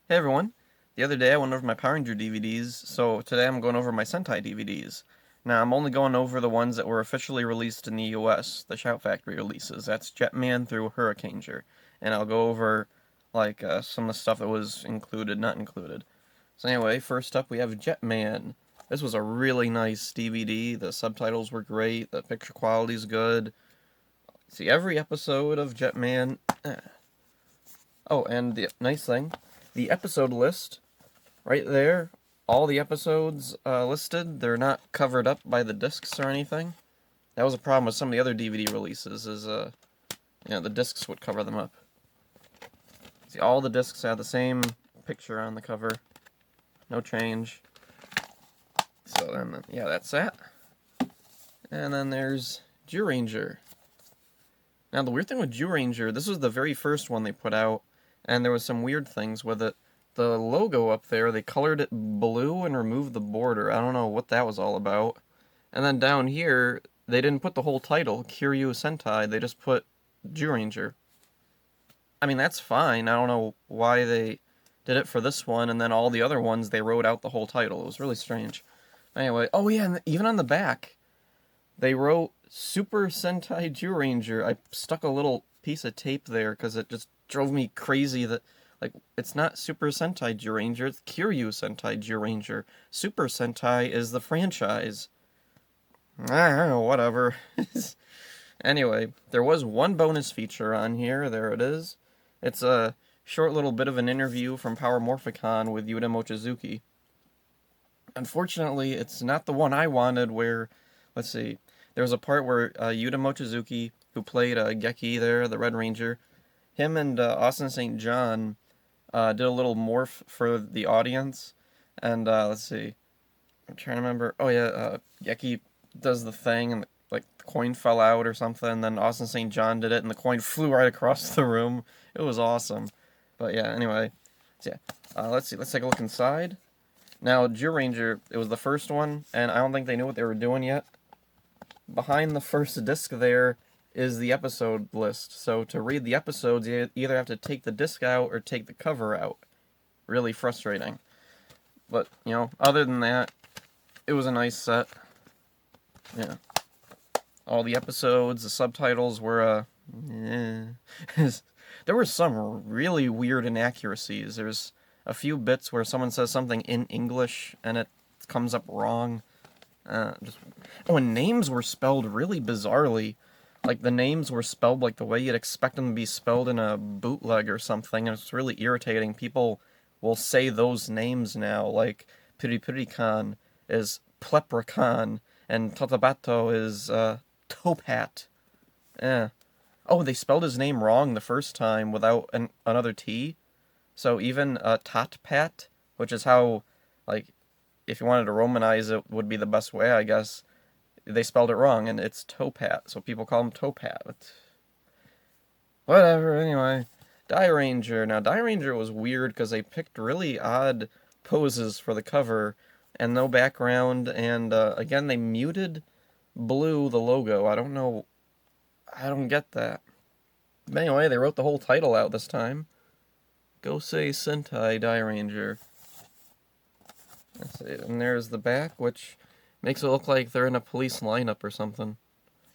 Hey everyone! The other day I went over my Power Ranger DVDs, so today I'm going over my Sentai DVDs. Now I'm only going over the ones that were officially released in the US, the Shout Factory releases. That's Jetman through Hurricaneger. And I'll go over some of the stuff that was included, not included. So anyway, first up we have Jetman. This was a really nice DVD. The subtitles were great, the picture quality's good. See, every episode of Jetman. Oh, and the nice thing, the episode list right there, all the episodes listed, they're not covered up by the discs or anything. That was a problem with some of the other DVD releases, the discs would cover them up. See, all the discs have the same picture on the cover, no change. So then, yeah, that's that. And then there's Ranger. Now, the weird thing with Ranger, this was the very first one they put out, and there was some weird things with it. The logo up there, they colored it blue and removed the border. I don't know what that was all about. And then down here, they didn't put the whole title, Kiryu Sentai, they just put Ranger. I mean, that's fine. I don't know why they did it for this one, and then all the other ones, they wrote out the whole title. It was really strange. Anyway, oh yeah, and even on the back, they wrote Super Sentai Ranger. I stuck a little piece of tape there because it just drove me crazy that, it's not Super Sentai Ranger, it's Kiryu Sentai Ranger. Super Sentai is the franchise. I don't know, whatever. Anyway, there was one bonus feature on here. There it is. It's a short little bit of an interview from Power Morphicon with Yuta Mochizuki. Unfortunately, it's not the one I wanted where, let's see, there was a part where Yuta Mochizuki, who played Geki there, the Red Ranger, him and Austin St. John did a little morph for the audience, and let's see, I'm trying to remember. Oh yeah, Geki does the thing, and the coin fell out or something. And then Austin St. John did it, and the coin flew right across the room. It was awesome. But yeah, anyway, so yeah, let's see. Let's take a look inside. Now, Ranger, it was the first one, and I don't think they knew what they were doing yet. Behind the first disc there is the episode list. So to read the episodes, you either have to take the disc out or take the cover out. Really frustrating. But, other than that, it was a nice set. Yeah. All the episodes, the subtitles were, there were some really weird inaccuracies. There's a few bits where someone says something in English and it comes up wrong. And names were spelled really bizarrely. Like, the names were spelled like the way you'd expect them to be spelled in a bootleg or something, and it's really irritating. People will say those names now, like Piripirikan is Pleprekan, and Totabato is Topat. Oh, they spelled his name wrong the first time without another T. So even Tatpat, which is how, if you wanted to romanize it, would be the best way, I guess. They spelled it wrong, and it's Topat, so people call him Topat. Whatever, anyway. Ranger. Now, Ranger was weird because they picked really odd poses for the cover, and no background, and again, they muted blue, the logo. I don't get that. But anyway, they wrote the whole title out this time. Go say Sentai Ranger. Let's see, and there's the back, which makes it look like they're in a police lineup or something.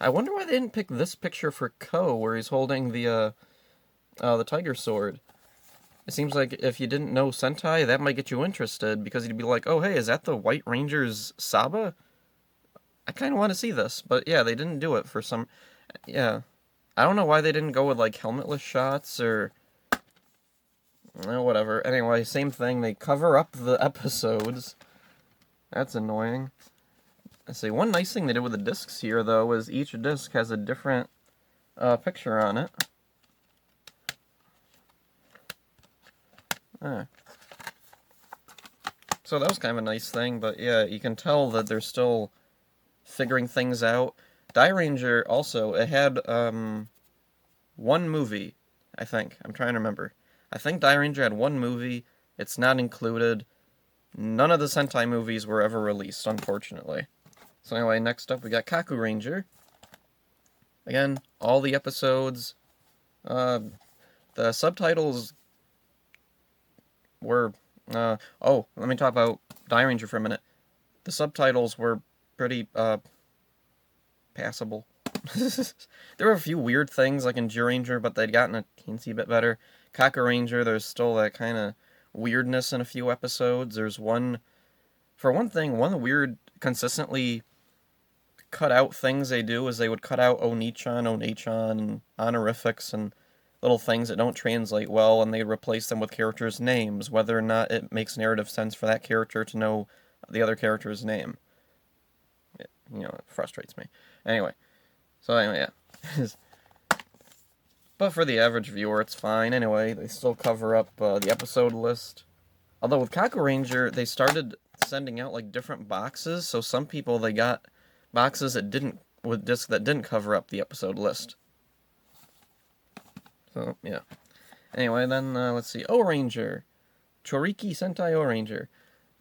I wonder why they didn't pick this picture for Ko, where he's holding the tiger sword. It seems like if you didn't know Sentai, that might get you interested, because you'd be like, oh hey, is that the White Ranger's Saba? I kind of want to see this, but yeah, they didn't do it for some... Yeah. I don't know why they didn't go with, helmetless shots, or... whatever. Anyway, same thing, they cover up the episodes. That's annoying. Let's see, one nice thing they did with the discs here, though, is each disc has a different picture on it. So that was kind of a nice thing, but yeah, you can tell that they're still figuring things out. Ranger also, it had one movie, I think. I'm trying to remember. I think Ranger had one movie. It's not included. None of the Sentai movies were ever released, unfortunately. So anyway, next up we got Kaku Ranger. Again, all the episodes. The subtitles were, oh, let me talk about Die Ranger for a minute. The subtitles were pretty, passable. There were a few weird things like in G-Ranger, but they'd gotten a teensy bit better. Kaku Ranger, there's still that kind of weirdness in a few episodes. There's one, for one thing, one weird, consistently cut out things they do is they would cut out Onichan, Onachan, and honorifics and little things that don't translate well, and they replace them with characters' names, whether or not it makes narrative sense for that character to know the other character's name. It frustrates me. Anyway, yeah. But for the average viewer, it's fine. Anyway, they still cover up the episode list. Although with Kaku Ranger, they started sending out like different boxes, so some people they got boxes that didn't with discs that didn't cover up the episode list. So yeah. Anyway, then let's see. O-Ranger, Choriki Sentai O-Ranger.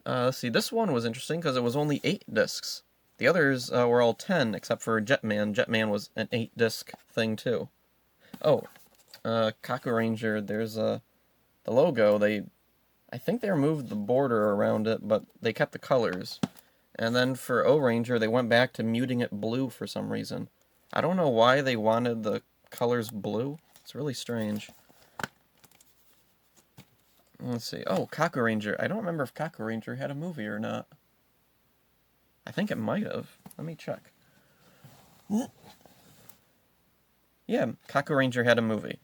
Let's see. This one was interesting because it was only 8 discs. The others were all 10, except for Jetman. Jetman was an 8-disc thing too. Oh, Kaku Ranger. There's the logo. I think they removed the border around it, but they kept the colors. And then for O-Ranger, they went back to muting it blue for some reason. I don't know why they wanted the colors blue. It's really strange. Let's see. Oh, Kaku Ranger. I don't remember if Kaku Ranger had a movie or not. I think it might have. Let me check. Yeah, Kaku Ranger had a movie.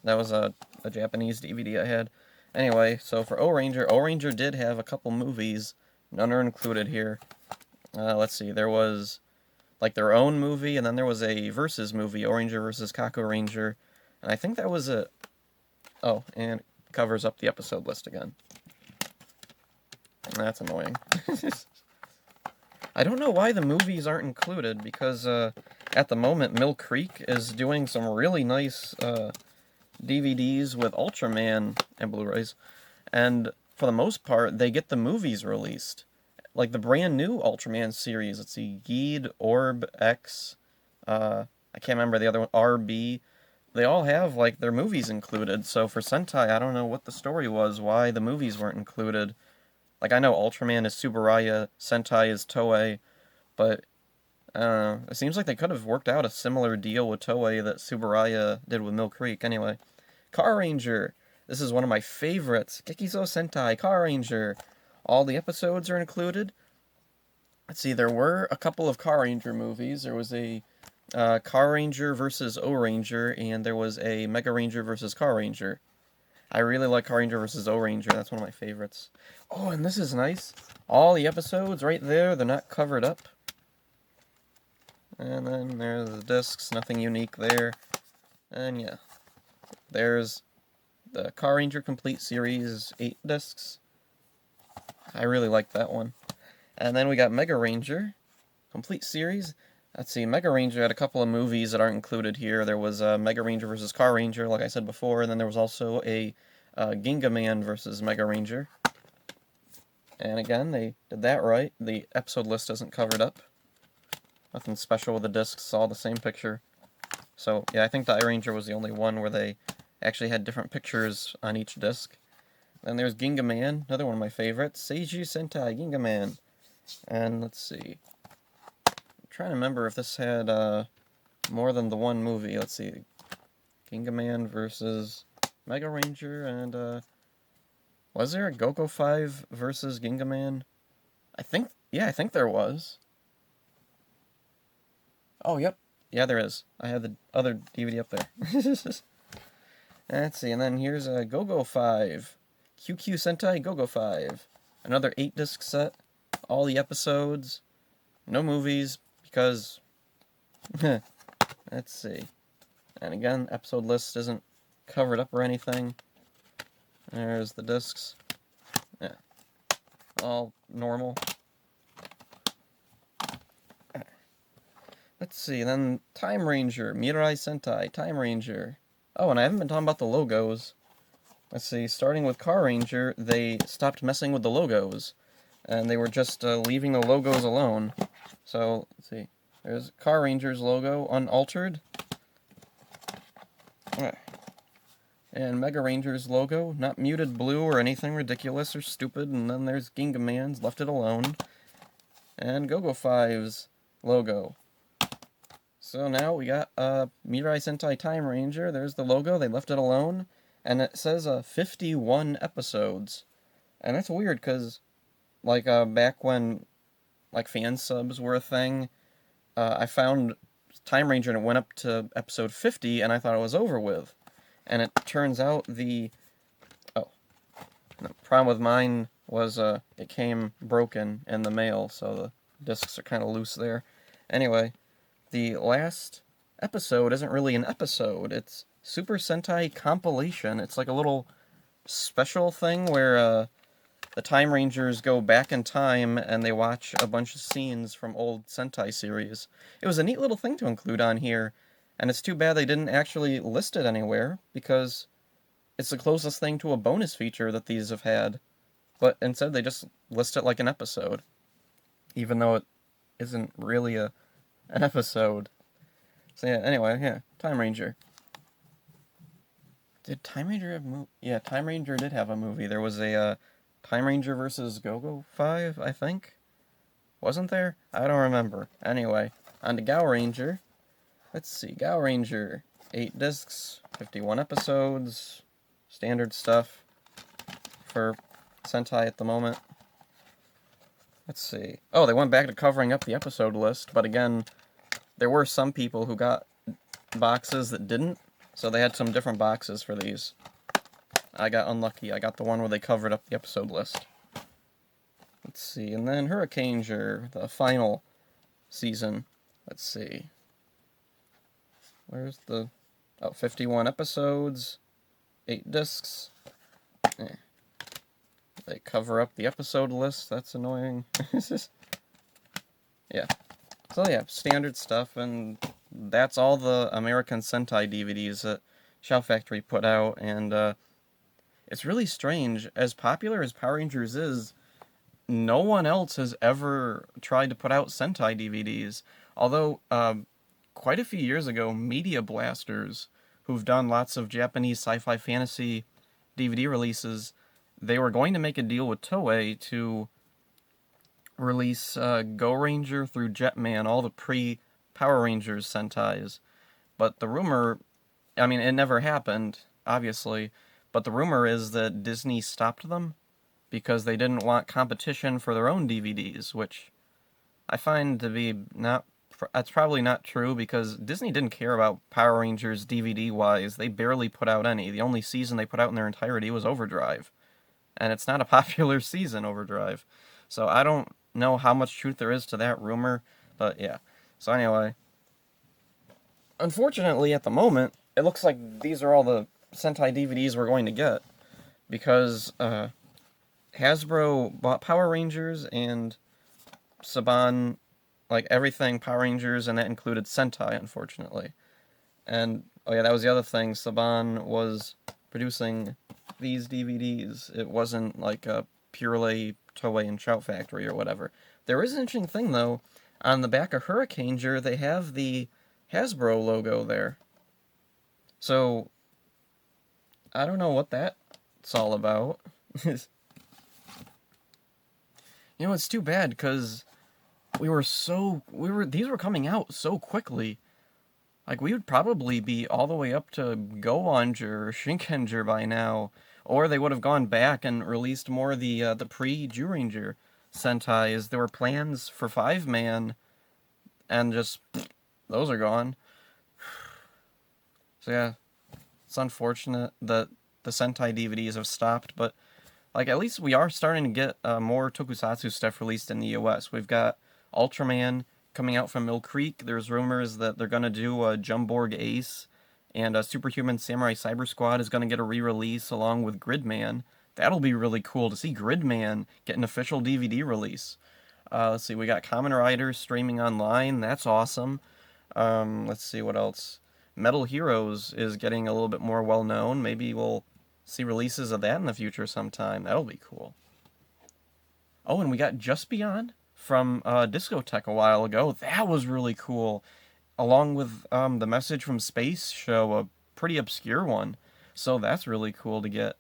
That was a Japanese DVD I had. Anyway, so for O-Ranger did have a couple movies. None are included here. Let's see. There was like their own movie, and then there was a versus movie, O-Ranger versus Kaku Ranger. And I think that was it. Oh, and it covers up the episode list again. That's annoying. I don't know why the movies aren't included, because at the moment Mill Creek is doing some really nice DVDs with Ultraman and Blu-rays, and for the most part they get the movies released. Like the brand new Ultraman series, let's see, Geed, Orb, X, I can't remember the other one, RB, they all have like their movies included. So for Sentai, I don't know what the story was, why the movies weren't included. Like, I know Ultraman is Tsuburaya, Sentai is Toei, but, I don't know. It seems like they could have worked out a similar deal with Toei that Tsuburaya did with Mill Creek. Anyway, Car Ranger. This is one of my favorites. Gekizo Sentai, Car Ranger. All the episodes are included. Let's see, there were a couple of Car Ranger movies. There was a Car Ranger versus O-Ranger, and there was a Mega Ranger versus Car Ranger. I really like Kaku Ranger vs. O-Ranger. That's one of my favorites. Oh, and this is nice. All the episodes right there, they're not covered up. And then there's the discs. Nothing unique there. And yeah. There's the Kaku Ranger Complete Series 8 discs. I really like that one. And then we got Mega Ranger Complete Series. Let's see, Mega Ranger had a couple of movies that aren't included here. There was Mega Ranger vs. Kaku Ranger, like I said before, and then there was also a Ginga Man vs. Mega Ranger. And again, they did that right. The episode list isn't covered up. Nothing special with the discs, all the same picture. So, yeah, I think the iRanger was the only one where they actually had different pictures on each disc. Then there's Ginga Man, another one of my favorites. Seiji Sentai Ginga Man. And let's see. Trying to remember if this had more than the one movie. Let's see. Ginga Man versus Mega Ranger, and was there a Go-Go 5 versus Ginga Man? I think there was. Oh, yep. Yeah, there is. I have the other DVD up there. Let's see, and then here's a Go-Go 5. QQ Sentai Go-Go 5. Another 8-disc set. All the episodes. No movies. Because, let's see, and again, episode list isn't covered up or anything. There's the discs. Yeah, all normal. Let's see, then Time Ranger, Mirai Sentai, Time Ranger. Oh, and I haven't been talking about the logos. Let's see, starting with Car Ranger, they stopped messing with the logos, and they were just leaving the logos alone. So, let's see. There's Car Ranger's logo, unaltered. And Mega Ranger's logo, not muted blue or anything ridiculous or stupid. And then there's Ginga Man's, left it alone. And Go-Go 5's logo. So now we got Mirai Sentai Time Ranger. There's the logo, they left it alone. And it says 51 episodes. And that's weird, because, like, back when, like, fan subs were a thing, I found Time Ranger and it went up to episode 50, and I thought it was over with. And it turns out the problem with mine was it came broken in the mail, so the discs are kind of loose there. Anyway, the last episode isn't really an episode. It's Super Sentai Compilation. It's like a little special thing where the Time Rangers go back in time and they watch a bunch of scenes from old Sentai series. It was a neat little thing to include on here, and it's too bad they didn't actually list it anywhere, because it's the closest thing to a bonus feature that these have had. But instead they just list it like an episode, even though it isn't really an episode. So yeah, anyway, yeah, Time Ranger. Did Time Ranger have Yeah, Time Ranger did have a movie. There was a Time Ranger versus Go-Go 5, I think? Wasn't there? I don't remember. Anyway, on to Gao Ranger. Let's see, Gao Ranger. 8 discs, 51 episodes, standard stuff for Sentai at the moment. Let's see. Oh, they went back to covering up the episode list, but again, there were some people who got boxes that didn't, so they had some different boxes for these. I got unlucky. I got the one where they covered up the episode list. Let's see, and then Hurricaneger, the final season. Let's see. Where's the... 51 episodes, 8 discs. They cover up the episode list. That's annoying. Yeah. So yeah, standard stuff, and that's all the American Sentai DVDs that Shout Factory put out, and it's really strange. As popular as Power Rangers is, no one else has ever tried to put out Sentai DVDs. Although, quite a few years ago, Media Blasters, who've done lots of Japanese sci-fi fantasy DVD releases, they were going to make a deal with Toei to release Go Ranger through Jetman, all the pre-Power Rangers Sentais. But the rumor, I mean, it never happened, obviously, but the rumor is that Disney stopped them because they didn't want competition for their own DVDs, which I find to be that's probably not true, because Disney didn't care about Power Rangers DVD-wise. They barely put out any. The only season they put out in their entirety was Overdrive. And it's not a popular season, Overdrive. So I don't know how much truth there is to that rumor, but yeah. So anyway, unfortunately at the moment, it looks like these are all the Sentai DVDs we're going to get, because Hasbro bought Power Rangers and Saban, like everything Power Rangers, and that included Sentai, unfortunately. And, oh yeah, that was the other thing, Saban was producing these DVDs. It wasn't like a purely Toei and Shout Factory or whatever. There is an interesting thing, though. On the back of Hurricaneger, they have the Hasbro logo there. So, I don't know what that's all about. You know, it's too bad, because these were coming out so quickly. Like, we would probably be all the way up to Go-Ranger or Shinkenger by now, or they would have gone back and released more of the pre-Ju-Ranger Sentais. There were plans for 5-man, and just, those are gone. So yeah, it's unfortunate that the Sentai DVDs have stopped, but, like, at least we are starting to get more tokusatsu stuff released in the US. We've got Ultraman coming out from Mill Creek. There's rumors that they're going to do a Jumborg Ace, and Superhuman Samurai Cyber Squad is going to get a re-release along with Gridman. That'll be really cool to see Gridman get an official DVD release. Let's see, we got Kamen Rider streaming online. That's awesome. Let's see what else. Metal Heroes is getting a little bit more well-known. Maybe we'll see releases of that in the future sometime. That'll be cool. Oh, and we got Just Beyond from Discotech a while ago. That was really cool. Along with the Message from Space show, a pretty obscure one. So that's really cool to get.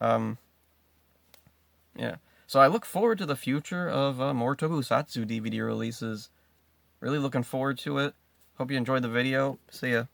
Um, yeah. So I look forward to the future of more Tokusatsu DVD releases. Really looking forward to it. Hope you enjoyed the video. See ya.